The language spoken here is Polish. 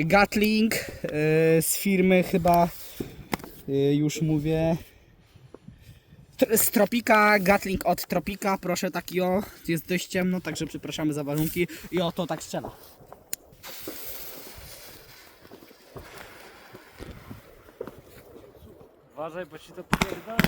Gatling z firmy chyba, już mówię, z Tropika, Gatling od Tropika, proszę, taki o, jest dość ciemno, także przepraszamy za warunki i oto tak strzela. Uważaj, bo ci to pierdolę.